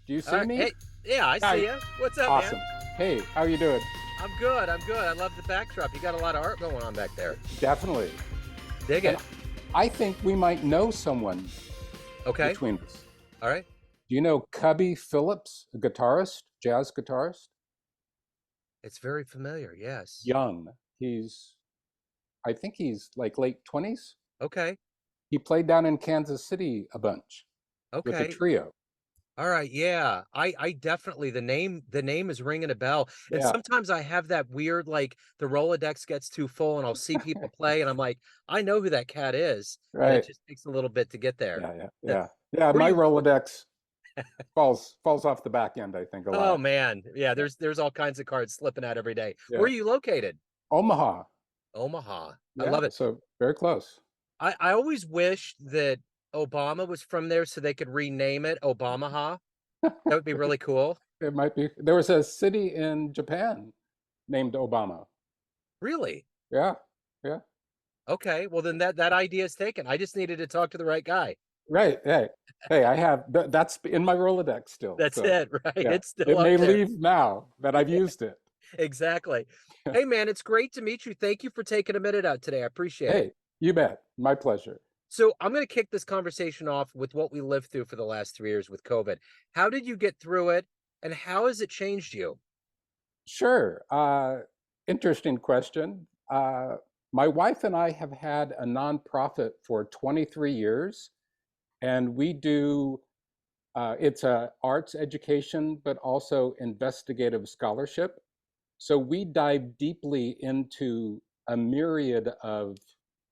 Do you All see right. me? Hey, yeah, I see Hi. you. What's up, man? Awesome. Hey, how are you doing? I'm good. I'm good. I love the backdrop. You got a lot of art going on back there. Definitely. Dig And it. I think we might know someone Okay. between us. All right. Do you know Cubby Phillips, a guitarist, jazz guitarist? It's very familiar. Yes. Young. I think he's like late 20s. Okay. He played down in Kansas City a bunch with a Okay. trio. All right. Yeah. I definitely the name is ringing a bell. And Yeah, sometimes I have that weird like the Rolodex gets too full and I'll see people play and I'm like, I know who that cat is. And it right. just takes a little bit to get there. Yeah. Where do My you Rolodex falls off the back end, I think, a Oh lot. man. Yeah, Yeah. there's all kinds of cards slipping out every day. Where Yeah. are you located? Omaha. Omaha. I Yeah, love it. so very close. I always wish that Obama was from there so they could rename it Obamaha. That would be really cool. It might be. There was a city in Japan named Obama. Really? Yeah, yeah. Okay. Well, then that idea is taken. I just needed to talk to the right guy. Right. Hey, that's in my Rolodex still. That's So it, right? yeah, It's still it up may there. leave now that I've used it. Exactly. Hey, man, it's great to meet you. Thank you for taking a minute out today. I appreciate it. Hey, you bet. My pleasure. So I'm going to kick this conversation off with what we lived through for the last 3 years with COVID. How did you get through it, and how has it changed you? Sure. Interesting question. My wife and I have had a nonprofit for 23 years, and we do it's a arts education, but also investigative scholarship. So we dive deeply into a myriad of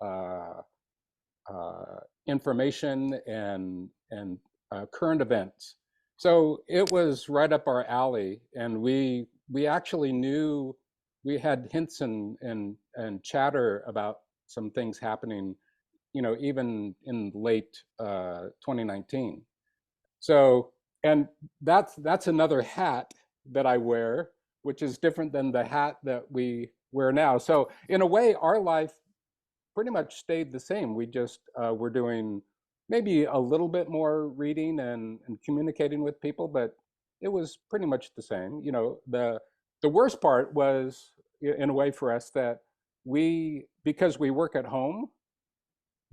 uh, information and current events. So it was right up our alley, and we actually knew we had hints and chatter about some things happening, even in late 2019. So, and that's another hat that I wear, which is different than the hat that we wear now. So, in a way, our life pretty much stayed the same. We just were doing maybe a little bit more reading and communicating with people, but it was pretty much the same. The worst part was, in a way, for us that because we work at home,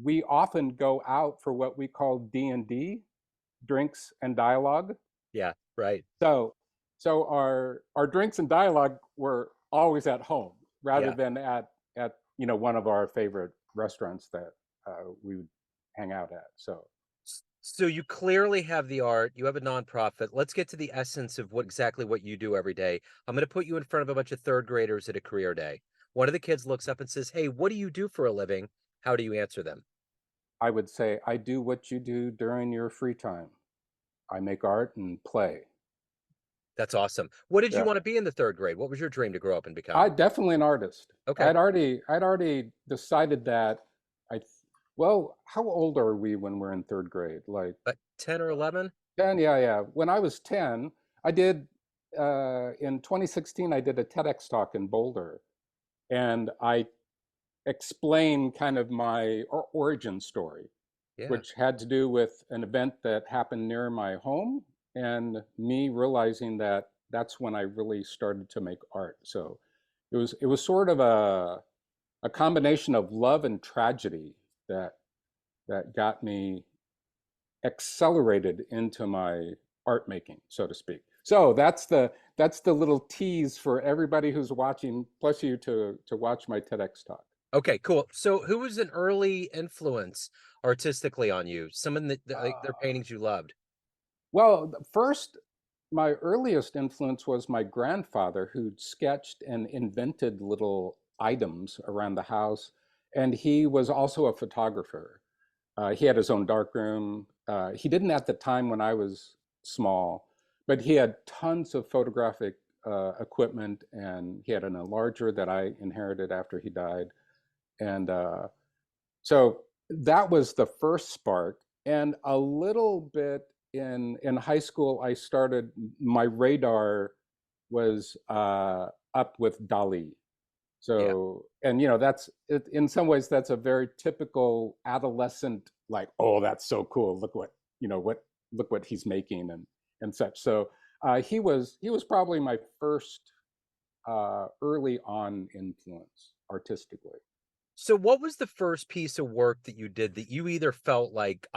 we often go out for what we call D&D, drinks and dialogue. Yeah, right. So, so our drinks and dialogue were always at home rather Yeah. than at one of our favorite restaurants that we would hang out at. So, So you clearly have the art, you have a nonprofit. Let's get to the essence of what you do every day. I'm going to put you in front of a bunch of third graders at a career day. One of the kids looks up and says, "Hey, what do you do for a living?" How do you answer them? I would say I do what you do during your free time. I make art and play. That's awesome. What did you Yeah, want to be in the third grade? What was your dream to grow up and I become? definitely an artist. Okay. I'd already decided that. I well, how old are we when we're in third grade? Like 10 or 11? 10, yeah, yeah. When I was 10, I did, in 2016, I did a TEDx talk in Boulder, and I explained kind of my origin story, Yeah. which had to do with an event that happened near my home and me realizing that that's when I really started to make art. So it was sort of a combination of love and tragedy that got me accelerated into my art making, so to speak. So that's the little tease for everybody who's watching, plus you to watch my TEDx talk. Okay, cool. So who was an early influence artistically on you? Someone that like, their Uh, paintings you loved? well, first, my earliest influence was my grandfather, who sketched and invented little items around the house, and he was also a photographer. He had his own darkroom. He didn't at the time when I was small, but he had tons of photographic equipment, and he had an enlarger that I inherited after he died. And so that was the first spark. And a little bit in high school, I started my radar was up with Dali. Yeah. So, and that's it, in some ways that's a very typical adolescent, like, oh, that's so cool. Look what he's making. and such. So he was probably my first early on influence artistically. So what was the first piece of work that you did that you either felt like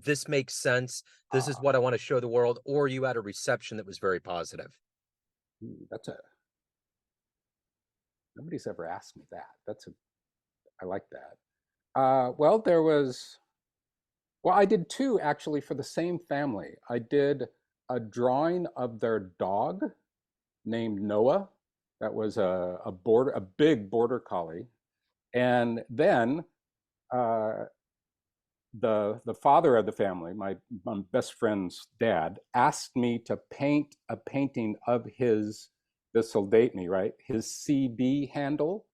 this makes sense, this is Uh, what I want to show the world, or you had a reception that was very positive? that's a nobody's ever asked me that. I like that. Well, I did two actually for the same family. I did a drawing of their dog named Noah. That was a big border collie. And then uh, the father of the family, my best friend's dad, asked me to paint a painting of his, this will date me, right? His CB handle,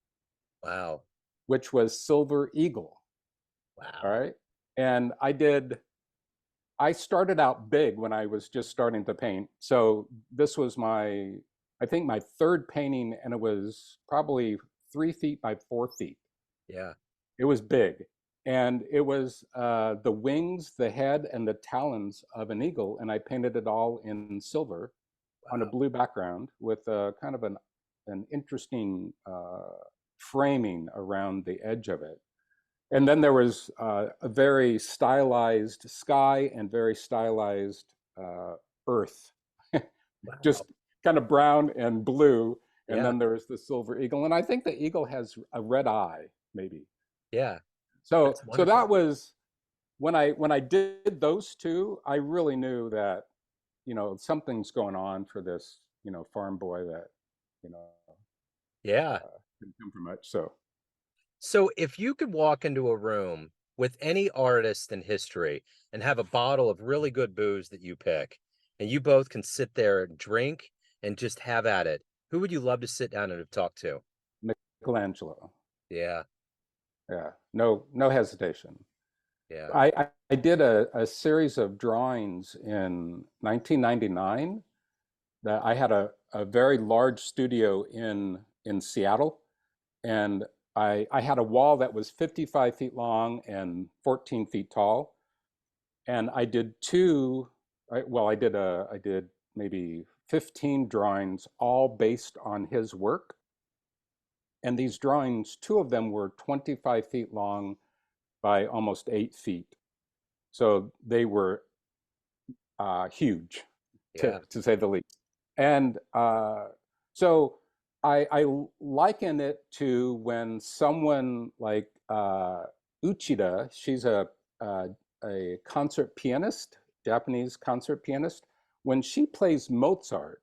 Wow. which was Silver Eagle. All Wow. right. And I started out big when I was just starting to paint. So this was I think my third painting, and it was probably 3 feet by 4 feet. Yeah. It was big. And it was the wings, the head, and the talons of an eagle. And I painted it all in silver on a Wow. blue background with kind of an interesting framing around the edge of it. And then there was a very stylized sky and very stylized earth, just Wow. kind of brown and blue. And Yeah. then there was the silver eagle. And I think the eagle has a red eye, maybe. Yeah. So That's so that wonderful. was when I did those two, I really knew that, something's going on for this, farm boy that, you know, Yeah. didn't come from much. So So if you could walk into a room with any artist in history and have a bottle of really good booze that you pick, and you both can sit there and drink and just have at it, who would you love to sit down and talk to? Michelangelo, Yeah. yeah, no hesitation. Yeah. I did a series of drawings in 1999 that I had a very large studio in Seattle, and I had a wall that was 55 feet long and 14 feet tall, and I did I did maybe 15 drawings, all based on his work. And these drawings, two of them were 25 feet long by almost 8 feet. So they were huge, Yeah. to say the least. And so I liken it to when someone like Uchida, she's a concert pianist, Japanese concert pianist, when she plays Mozart.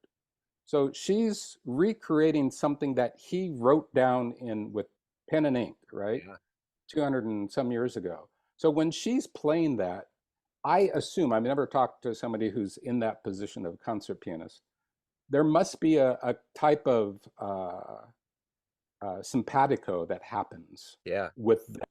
So she's recreating something that he wrote down in with pen and ink, right? Yeah. 200 and some years ago. So when she's playing that, I assume, I've never talked to somebody who's in that position of concert pianist. There must be a type of simpatico that happens Yeah. with them.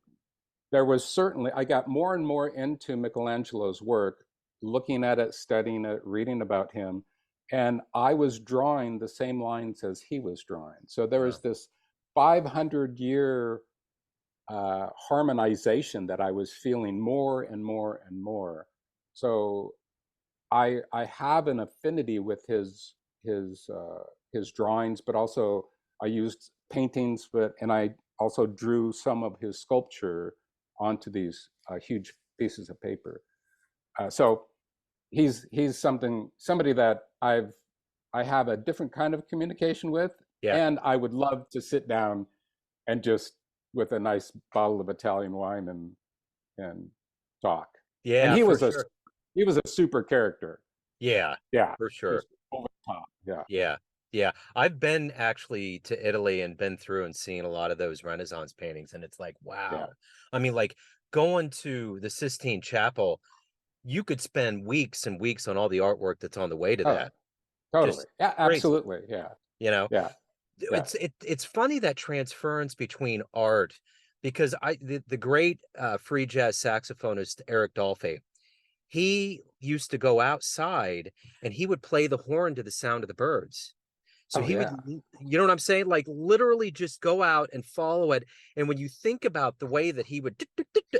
There was certainly, I got more and more into Michelangelo's work, looking at it, studying it, reading about him, and I was drawing the same lines as he was drawing. So there was Wow. this 500-year harmonization that I was feeling more and more and more. So I have an affinity with his drawings, but also I used paintings, and I also drew some of his sculpture onto these huge pieces of paper. So he's somebody that I have a different kind of communication with, Yeah. and I would love to sit down and just with a nice bottle of Italian wine and talk. And Yeah, for sure. he was a super character. Yeah, Yeah, for sure. just over the top. Yeah. Yeah. Yeah. I've been actually to Italy and been through and seen a lot of those Renaissance paintings, and it's like, Yeah. wow. I mean, like going to the Sistine Chapel, you could spend weeks and weeks on all the artwork that's on the way to Oh, that. totally. Just Yeah, crazy, absolutely. Yeah. you know? Yeah. Yeah. It's funny that transference between art because the great free jazz saxophonist Eric Dolphy, he used to go outside and he would play the horn to the sound of the birds. So Oh he would, yeah. you know what I'm saying? Like literally just go out and follow it. And when you think about the way that he would,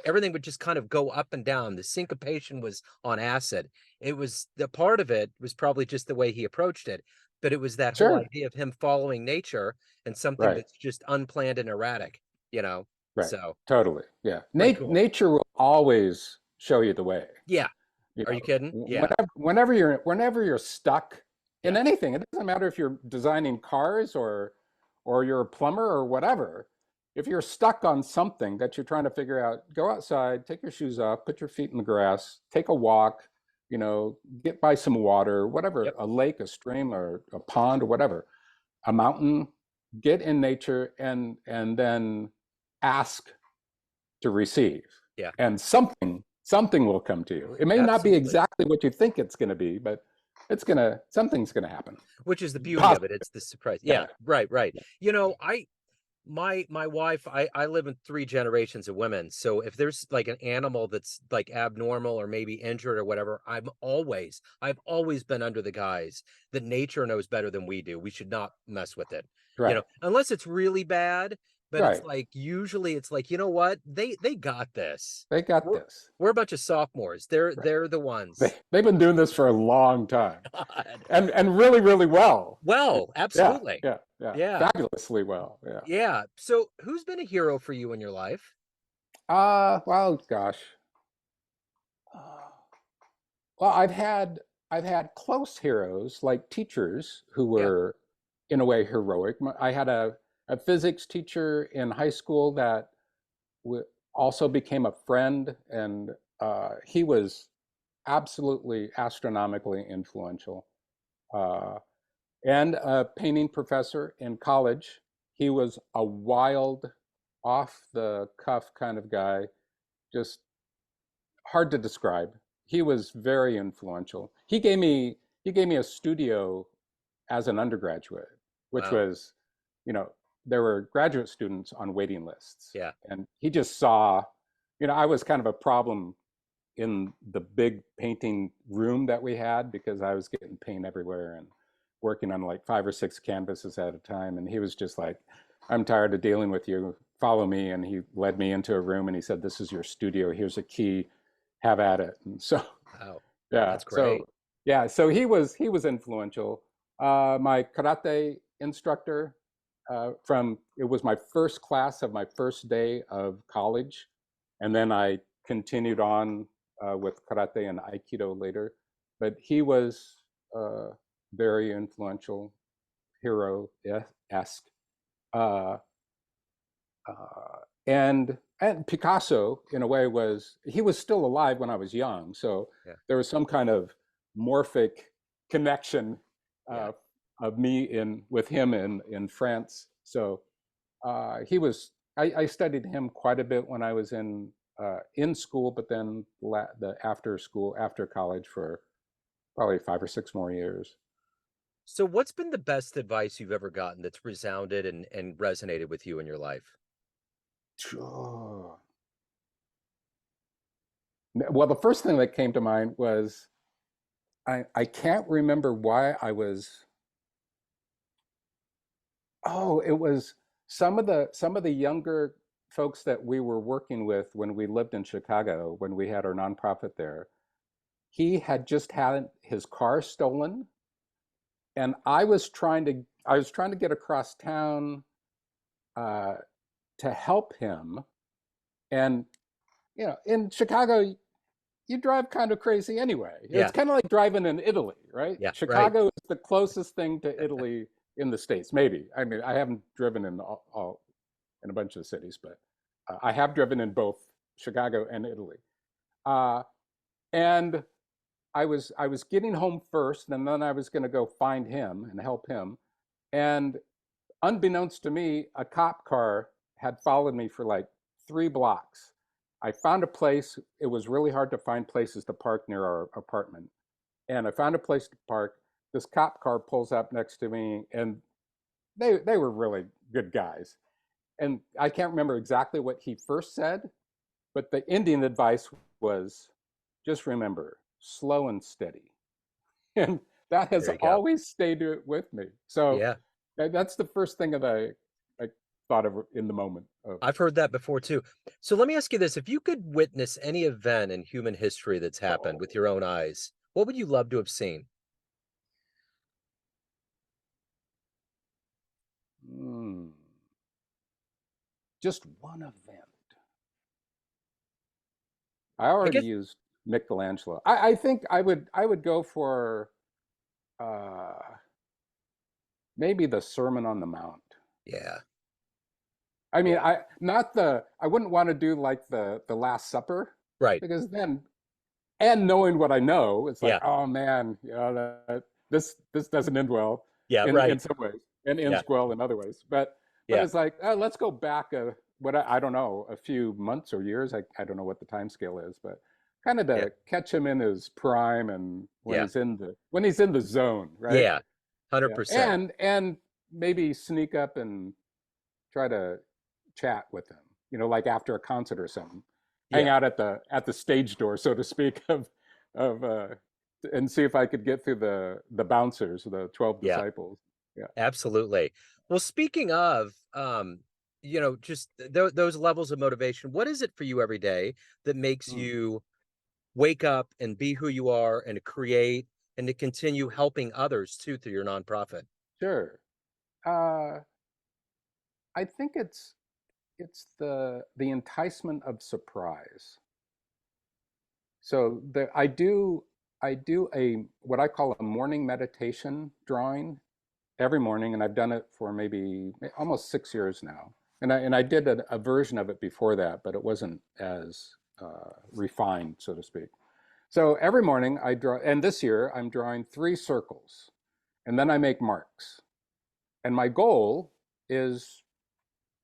everything would just kind of go up and down. The syncopation was on acid. It was the part of it was probably just the way he approached it, but it was that whole Sure. idea of him following nature and something Right. that's just unplanned and erratic, you know? Right. So Totally. Yeah. pretty cool. Nature will always show you the way. Yeah. You Are you know, kidding? Yeah. whenever you're stuck in Yeah. anything, it doesn't matter if you're designing cars or you're a plumber or whatever. If you're stuck on something that you're trying to figure out, go outside, take your shoes off, put your feet in the grass, take a walk, you know, get by some water, whatever, Yep. a lake, a stream, or a pond, or whatever, a mountain, get in nature and then ask to receive. Yeah. And something will come to you. It may not be Absolutely. exactly what you think it's going to be, but something's going to happen. Which is the beauty of it. Positive. It's the surprise. Yeah. Yeah. Right. Right. Yeah. You know, my wife, I live in three generations of women, so if there's like an animal that's like abnormal or maybe injured or whatever, I've always been under the guise that nature knows better than we do. We should not mess with it, Right. unless it's really bad. But it's Right. like usually it's like, you know what, they got this. They got we're, this. we're a bunch of sophomores. they're Right. they're the ones. They've been doing this for a long time, God. and really, really well. Well, Yeah. absolutely. Yeah. Yeah. Yeah. Fabulously well. Yeah. Yeah. So who's been a hero for you in your life? Well, gosh. Uh, well, I've had close heroes like teachers who Yeah. were in a way heroic. I had a physics teacher in high school that also became a friend, and he was absolutely astronomically influential. Uh, and a painting professor in college. He was a wild, off the cuff kind of guy, just hard to describe. He was very influential. He gave me a studio as an undergraduate, which Wow. was, you know, there were graduate students on waiting lists. Yeah. And he just saw, I was kind of a problem in the big painting room that we had because I was getting paint everywhere and working on like 5 or 6 canvases at a time. And he was just like, I'm tired of dealing with you. Follow me. And he led me into a room and he said, this is your studio. Here's a key. Have at it. And so, Wow. yeah. That's So, great. yeah. So he was influential. My karate instructor it was my first class of my first day of college. And then I continued on with karate and aikido later. But he was very influential, hero-esque. Uh, and Picasso, in a way, he was still alive when I was young. So Yeah. there was some kind of morphic connection Yeah. of me with him in France. So I studied him quite a bit when I was in school, but then the after college for probably 5 or 6 more years. So what's been the best advice you've ever gotten that's resounded and resonated with you in your life? Sure. Well, the first thing that came to mind was I can't remember why I was. Oh, it was some of the younger folks that we were working with when we lived in Chicago, when we had our nonprofit there. He had just had his car stolen, and I was trying to get across town uh, to help him. And in Chicago, you drive kind of crazy anyway. It's Yeah. kind of like driving in Italy, right? Yeah. Right. Chicago is the closest thing to Italy in the States, maybe. I mean, I haven't driven in a bunch of cities, but I have driven in both Chicago and Italy. Uh, and I was getting home first, and then I was going to go find him and help him. And unbeknownst to me, a cop car had followed me for like 3 blocks. I found a place. It was really hard to find places to park near our apartment. And I found a place to park. This cop car pulls up next to me, and they were really good guys. And I can't remember exactly what he first said, but the Indian advice was just remember, slow and steady. And that has There you go. always stayed with me. So Yeah. that's the first thing that I thought of in the moment of. I've heard that before too. So let me ask you this. If you could witness any event in human history that's happened with Oh, your own eyes, what would you love to have seen? hmm, just one event. I I already guess, used Michelangelo. I think I would go for uh, maybe the Sermon on the Mount. yeah, I mean, yeah, I wouldn't want to do like the Last Supper, right. because then, and knowing what I know, it's like, Yeah, oh man, this doesn't end well yeah, in right. some ways, and Yeah, ends well in other ways. But yeah, it's like, let's go back what I don't know, a few months or years. I don't know what the time scale is, but kind of yeah, to catch him in his prime and yeah, when he's in the zone, right? yeah. Yeah, 100%. and maybe sneak up and try to chat with them, like after a concert or something, hang Yeah, out at the stage door, so to speak, of and see if I could get through the bouncers, the 12 yeah, disciples. Yeah. absolutely. Well, speaking of, just those levels of motivation, what is it for you every day that makes Mm, you wake up and be who you are and to create and to continue helping others too through your nonprofit? sure. Uh, I think it's the enticement of surprise. So I do a what I call a morning meditation drawing every morning, and I've done it for maybe almost 6 years now. And I did a version of it before that, but it wasn't as refined, so to speak. So every morning I draw, and this year I'm drawing 3 circles, and then I make marks. And my goal is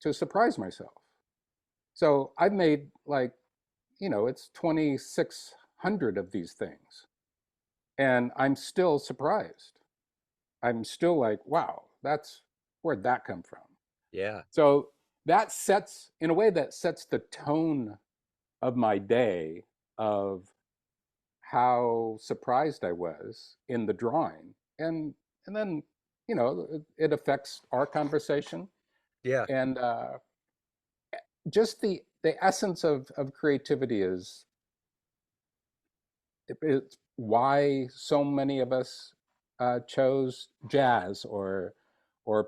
to surprise myself. So I've made like, it's 2,600 of these things, and I'm still surprised. I'm still like, wow, where'd that come from? Yeah, So that sets, in a way, that sets the tone of my day, of how surprised I was in the drawing. And then, it affects our conversation. yeah, And just the essence of creativity is it's why so many of us chose jazz or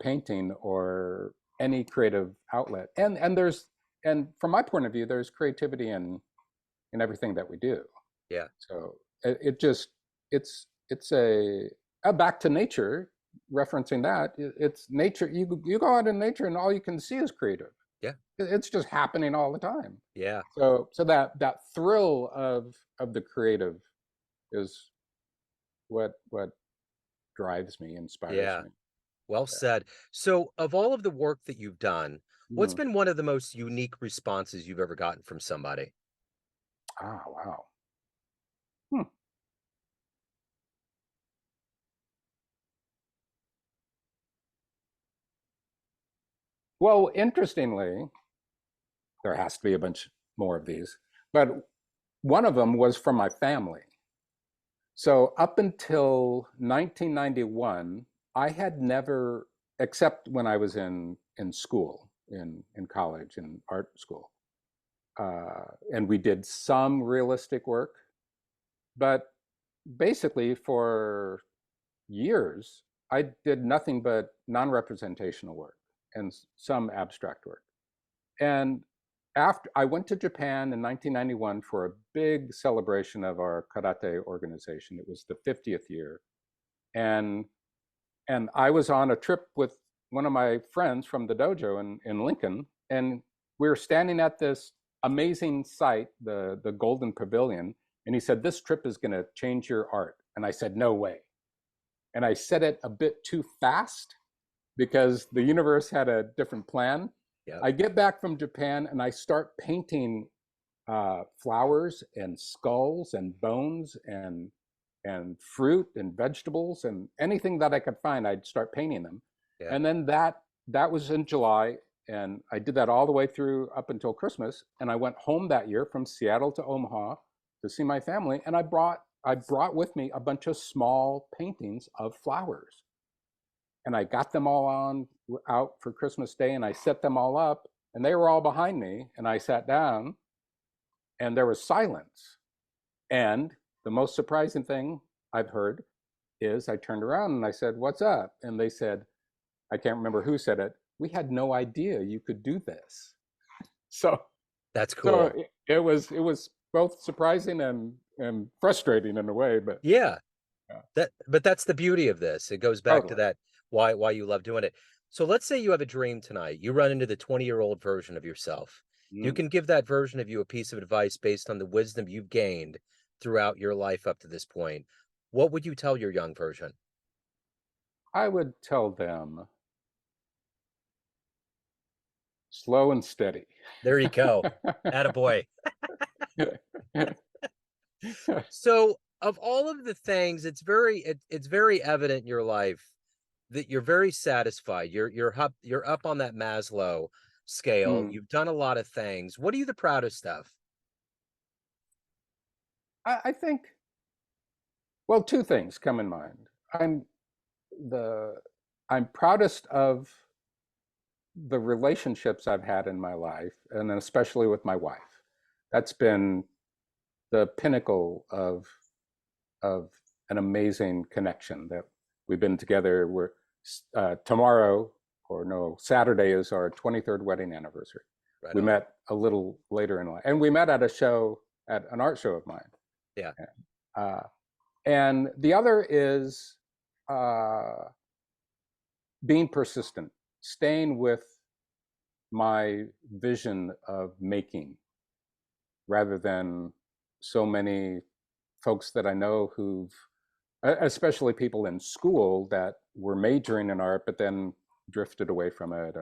painting or any creative outlet. And from my point of view, there's creativity in everything that we do. yeah, So it just it's a back to nature, referencing that. It's nature. You go out in nature and all you can see is creative. yeah, It's just happening all the time. yeah, So that thrill of the creative is what drives me, inspires yeah. me. Well Yeah. said. So, of all of the work that you've done, what's Mm. been one of the most unique responses you've ever gotten from somebody? Ah, wow. Hmm. Well, interestingly, there has to be a bunch more of these, but one of them was from my family. So up until 1991, I had never, except when I was in school, in college, in art school, and we did some realistic work, but basically for years, I did nothing but non-representational work and some abstract work. And after I went to Japan in 1991 for a big celebration of our karate organization, it was the 50th year, and I was on a trip with one of my friends from the dojo in Lincoln, and we were standing at this amazing site, the Golden Pavilion, and he said, "This trip is going to change your art," and I said, "No way." And I said it a bit too fast because the universe had a different plan. Yep. I get back from Japan and I start painting flowers and skulls and bones and fruit and vegetables and anything that I could find. I'd start painting them, Yeah. and then that was in July, and I did that all the way through up until Christmas. And I went home that year from Seattle to Omaha to see my family, and I brought I brought with me a bunch of small paintings of flowers, and I got them all on out for Christmas Day, and I set them all up, and they were all behind me, and I sat down, and there was silence. And the most surprising thing I've heard is I turned around and I said, "What's up?" And they said, I can't remember who said it, "We had no idea you could do this." So, That's so cool. it was both surprising and frustrating in a way, but Yeah. yeah, But that's the beauty of this. It goes back to totally. that why you love doing it. So let's say you have a dream tonight. You run into the 20-year-old version of yourself. You Mm. can give that version of you a piece of advice based on the wisdom you've gained throughout your life up to this point. What would you tell your young version? I would tell them slow and steady. There you go. Attaboy. So of all of the things, it's very evident in your life that you're very satisfied. You're up on that Maslow scale. Mm. You've done a lot of things. What are you the proudest of? I think, well, two things come in mind. The I'm proudest of the relationships I've had in my life, and then especially with my wife. That's been the pinnacle of an amazing connection that we've been together. We're tomorrow, or no, Saturday is our 23rd wedding anniversary. Right We on. met a little later in life, and we met at a show, at an art show of mine. Yeah. Uh, and the other is uh, being persistent, staying with my vision of making, rather than so many folks that I know who've, especially people in school that were majoring in art, but then drifted away from it,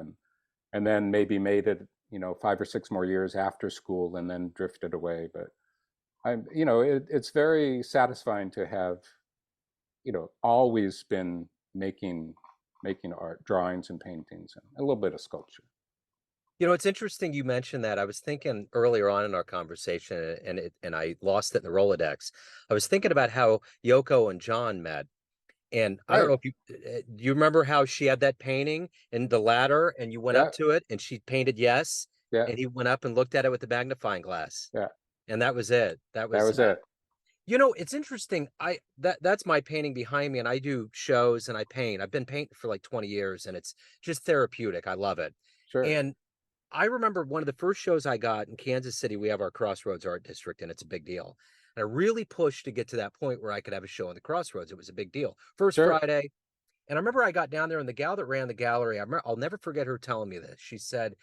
and then maybe made it, 5 or 6 more years after school, and then drifted away. But it's very satisfying to have, always been making art, drawings and paintings, and a little bit of sculpture. It's interesting you mentioned that. I was thinking earlier on in our conversation, and I lost it in the Rolodex. I was thinking about how Yoko and John met. And I don't Right. know if do you remember how she had that painting and the ladder, and you went up Yeah. to it and she painted yes, Yeah. and he went up and looked at it with the magnifying glass, Yeah. and that was it. That That was was it. it's interesting. That's my painting behind me, and I do shows and I paint. I've been painting for like 20 years, and it's just therapeutic. I love it. Sure. And I remember one of the first shows I got in Kansas City. We have our Crossroads Art District, and it's a big deal. And I really pushed to get to that point where I could have a show in the Crossroads. It was a big deal. First Sure. Friday. And I remember I got down there, and the gal that ran the gallery, I'll never forget her telling me this. She said,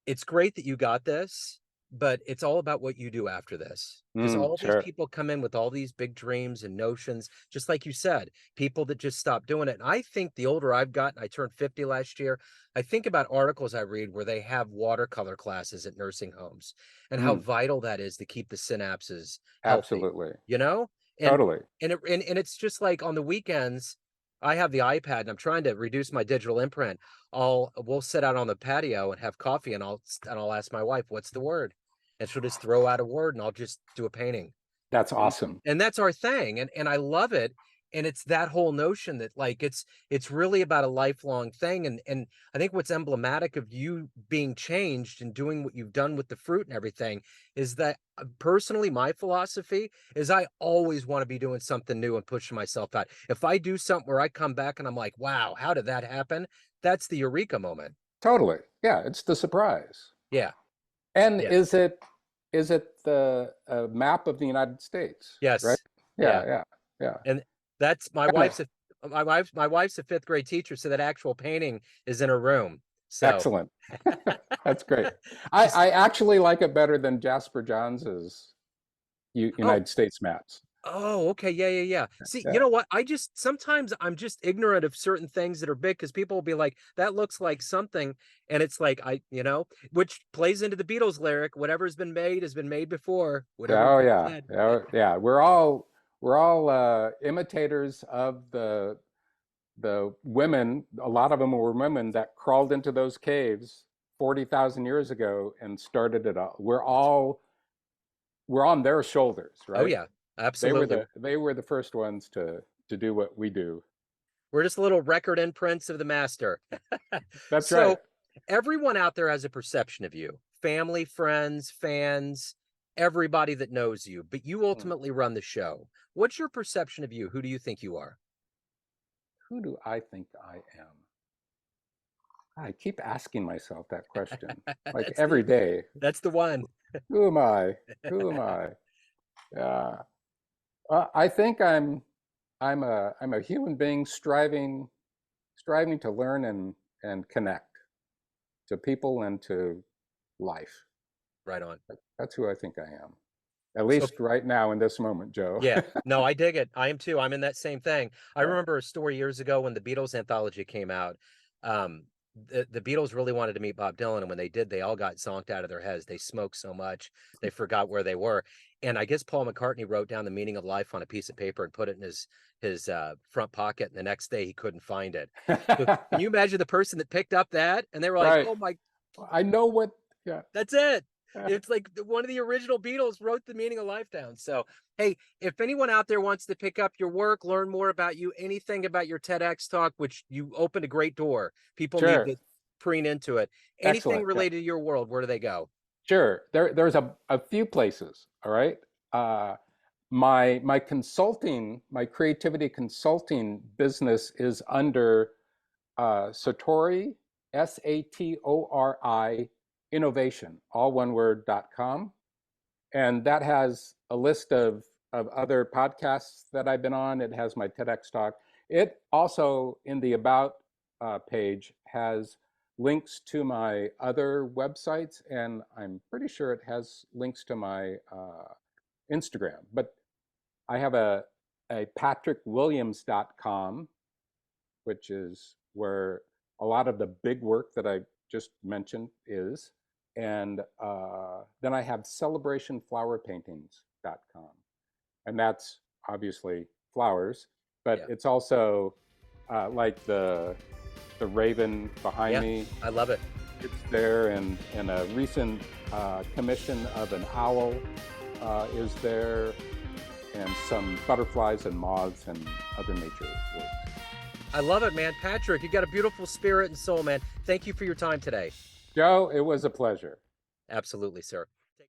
"It's great that you got this, but it's all about what you do after this. Because all these Sure. people come in with all these big dreams and notions, just like you said, people that just stop doing it." And I think the older I've gotten, I turned 50 last year, I think about articles I read where they have watercolor classes at nursing homes and how Mm. vital that is to keep the synapses healthy, Absolutely. you know? And Totally. and it's just like on the weekends, I have the iPad and I'm trying to reduce my digital imprint. We'll sit out on the patio and have coffee, and I'll ask my wife, "What's the word?" And she'll just throw out a word, and I'll just do a painting. That's And awesome. and that's our thing. And I love it. And it's that whole notion that like it's really about a lifelong thing. And I think what's emblematic of you being changed and doing what you've done with the fruit and everything is that personally, my philosophy is I always want to be doing something new and pushing myself out. If I do something where I come back and I'm like, wow, how did that happen? That's the eureka moment. Totally. Yeah, it's the surprise. Yeah. And Yeah. is it the map of the United States, right? Yes. Yeah, Yeah. yeah, yeah. And that's And it, my wife's a fifth grade teacher, so that actual painting is in her room. So excellent. That's great. I, she's I actually like it better than Jasper Johns's oh United States maps. oh okay, yeah, yeah, yeah. See, you Yeah. know what? I just sometimes I'm just ignorant of certain things that are big because people will be like, that looks like something, and it's like which plays into the Beatles lyric, whatever's been made has been made before, whatever's Oh been yeah. said. Yeah, yeah. We're all imitators of the women. A lot of them were women that crawled into those caves 40,000 years ago and started it all. We're That's all we're on their shoulders, oh right? yeah, Absolutely. They were the first ones to do what we do. We're just little record imprints of the master. That's right. So everyone out there has a perception of you, family, friends, fans, everybody that knows you, but you Hmm. ultimately run the show. What's your perception of you? Who do you think you are? Who do I think I am? I keep asking myself that question, like That's every day. that's the one. Who am I? Who am I? Yeah. I think I'm a human being striving to learn and connect to people and to life. Right on. That's who I think I am. At So least right now in this moment, Joe. yeah, no, I dig it. I am too. I'm in that same thing. I Yeah. remember a story years ago when the Beatles anthology came out. Um, the Beatles really wanted to meet Bob Dylan, and when they did, they all got zonked out of their heads. They smoked so much they forgot where they were. And I guess Paul McCartney wrote down the meaning of life on a piece of paper and put it in his front pocket. And the next day, he couldn't find it. So can you imagine the person that picked up that and they were like, Right. "Oh my, I know what. Yeah. that's it." It's like one of the original Beatles wrote the meaning of life down. So, hey, if anyone out there wants to pick up your work, learn more about you, anything about your TEDx talk, which you opened a great door. People need Sure. to preen into it. Anything Excellent. Yeah. related to your world, where do they go? Sure. There's a few places. All right. My consulting, my creativity consulting business is under Satori, Satori Innovation, all one word.com. And that has a list of other podcasts that I've been on. It has my TEDx talk. It also, in the About page, has links to my other websites, and I'm pretty sure it has links to my Instagram. But I have a patrickwilliams.com, which is where a lot of the big work that I just mentioned is. And then I have celebrationflowerpaintings.com. And that's obviously flowers, but Yeah. it's also like the raven behind Yeah, me. I love it. It's there, and a recent commission of an owl is there, and some butterflies and moths and other nature works. I love it, man. Patrick, you got a beautiful spirit and soul, man. Thank you for your time today. Joe, it was a pleasure. Absolutely, sir.